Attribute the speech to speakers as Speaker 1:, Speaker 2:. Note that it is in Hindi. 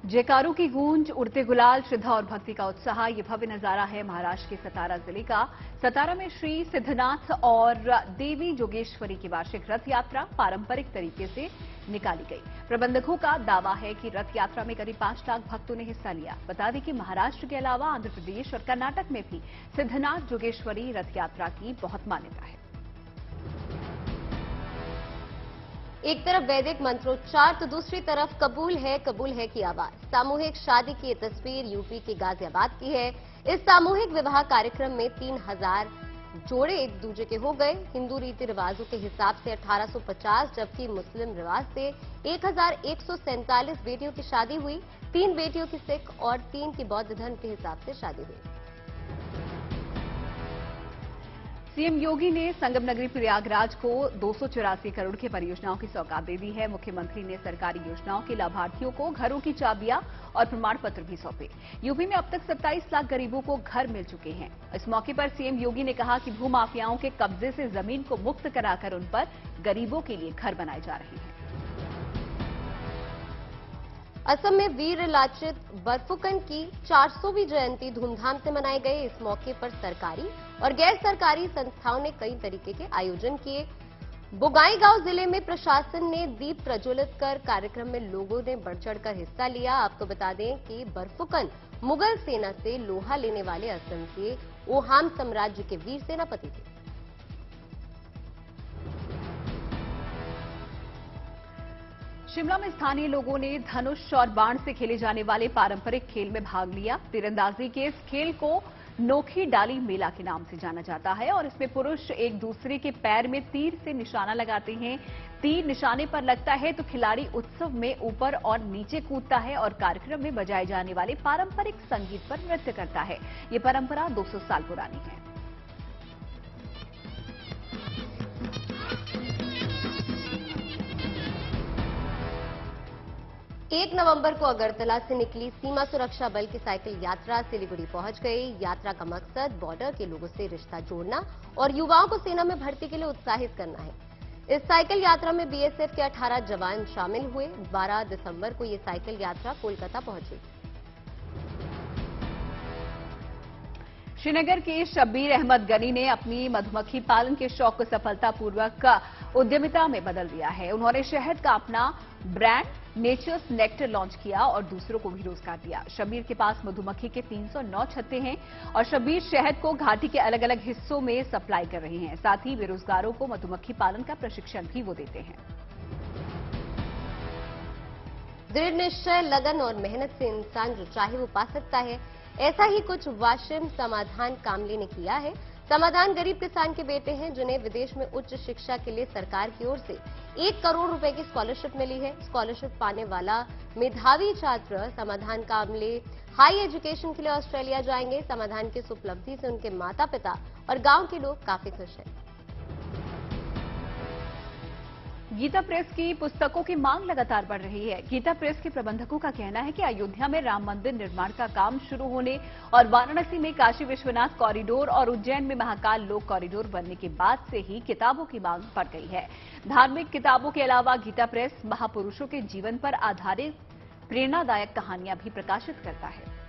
Speaker 1: जयकारों की गूंज, उड़ते गुलाल, श्रद्धा और भक्ति का उत्साह, ये भव्य नजारा है महाराष्ट्र के सतारा जिले का। सतारा में श्री सिद्धनाथ और देवी जोगेश्वरी की वार्षिक रथ यात्रा पारंपरिक तरीके से निकाली गई। प्रबंधकों का दावा है कि रथ यात्रा में करीब 5 लाख भक्तों ने हिस्सा लिया। बता दें कि महाराष्ट्र के अलावा आंध्र प्रदेश और कर्नाटक में भी सिद्धनाथ जोगेश्वरी रथ यात्रा की बहुत मान्यता है।
Speaker 2: एक तरफ वैदिक मंत्रोच्चार तो दूसरी तरफ कबूल है की आवाज। सामूहिक शादी की ये तस्वीर यूपी के गाजियाबाद की है। इस सामूहिक विवाह कार्यक्रम में 3000 जोड़े एक दूसरे के हो गए। हिंदू रीति रिवाजों के हिसाब से 1850, जबकि मुस्लिम रिवाज से 1147 बेटियों की शादी हुई। 3 बेटियों की सिख और 3 की बौद्ध धर्म के हिसाब से शादी हुई।
Speaker 1: सीएम योगी ने संगम नगरी प्रयागराज को 284 करोड़ की परियोजनाओं की सौगात दे दी है। मुख्यमंत्री ने सरकारी योजनाओं के लाभार्थियों को घरों की चाबियां और प्रमाण पत्र भी सौंपे। यूपी में अब तक 27 लाख गरीबों को घर मिल चुके हैं। इस मौके पर सीएम योगी ने कहा कि भूमाफियाओं के कब्जे से जमीन को मुक्त कराकर उन पर गरीबों के लिए घर बनाए जा रहे हैं।
Speaker 2: असम में वीर लाचित बरफुकन की 400वीं जयंती धूमधाम से मनाई गई। इस मौके पर सरकारी और गैर सरकारी संस्थाओं ने कई तरीके के आयोजन किए। बोंगाईगांव जिले में प्रशासन ने दीप प्रज्वलित कर कार्यक्रम में लोगों ने बढ़ चढ़कर हिस्सा लिया। आपको बता दें कि बरफुकन मुगल सेना से लोहा लेने वाले असम के ओहाम साम्राज्य के वीर सेनापति थे।
Speaker 1: शिमला में स्थानीय लोगों ने धनुष और बाण से खेले जाने वाले पारंपरिक खेल में भाग लिया। तीरंदाजी के इस खेल को नोखी डाली मेला के नाम से जाना जाता है और इसमें पुरुष एक दूसरे के पैर में तीर से निशाना लगाते हैं। तीर निशाने पर लगता है तो खिलाड़ी उत्सव में ऊपर और नीचे कूदता है और कार्यक्रम में बजाए जाने वाले पारंपरिक संगीत पर नृत्य करता है। ये परंपरा 200 साल पुरानी है।
Speaker 2: 1 नवंबर को अगरतला से निकली सीमा सुरक्षा बल की साइकिल यात्रा सिलीगुड़ी पहुंच गई। यात्रा का मकसद बॉर्डर के लोगों से रिश्ता जोड़ना और युवाओं को सेना में भर्ती के लिए उत्साहित करना है। इस साइकिल यात्रा में बीएसएफ के 18 जवान शामिल हुए। 12 दिसंबर को ये साइकिल यात्रा कोलकाता पहुंची।
Speaker 1: श्रीनगर के शब्बीर अहमद गनी ने अपनी मधुमक्खी पालन के शौक को सफलतापूर्वक उद्यमिता में बदल दिया है। उन्होंने शहद का अपना ब्रांड नेचर्स नेक्टर लॉन्च किया और दूसरों को भी रोजगार दिया। शब्बीर के पास मधुमक्खी के 309 छत्ते हैं और शब्बीर शहद को घाटी के अलग अलग हिस्सों में सप्लाई कर रहे हैं। साथ ही बेरोजगारों को मधुमक्खी पालन का प्रशिक्षण भी वो देते हैं।
Speaker 2: दृढ़ निश्चय, लगन और मेहनत से इंसान जो चाहे वो पा सकता है। ऐसा ही कुछ वाशिम समाधान कामले ने किया है। समाधान गरीब किसान के बेटे हैं जिन्हें विदेश में उच्च शिक्षा के लिए सरकार की ओर से 1 करोड़ रुपए की स्कॉलरशिप मिली है। स्कॉलरशिप पाने वाला मेधावी छात्र समाधान कामले हाई एजुकेशन के लिए ऑस्ट्रेलिया जाएंगे। समाधान की इस उपलब्धि से उनके माता पिता और गांव के लोग काफी खुश हैं।
Speaker 1: गीता प्रेस की पुस्तकों की मांग लगातार बढ़ रही है। गीता प्रेस के प्रबंधकों का कहना है कि अयोध्या में राम मंदिर निर्माण का काम शुरू होने और वाराणसी में काशी विश्वनाथ कॉरिडोर और उज्जैन में महाकाल लोक कॉरिडोर बनने के बाद से ही किताबों की मांग बढ़ गई है। धार्मिक किताबों के अलावा गीता प्रेस महापुरुषों के जीवन पर आधारित प्रेरणादायक कहानियां भी प्रकाशित करता है।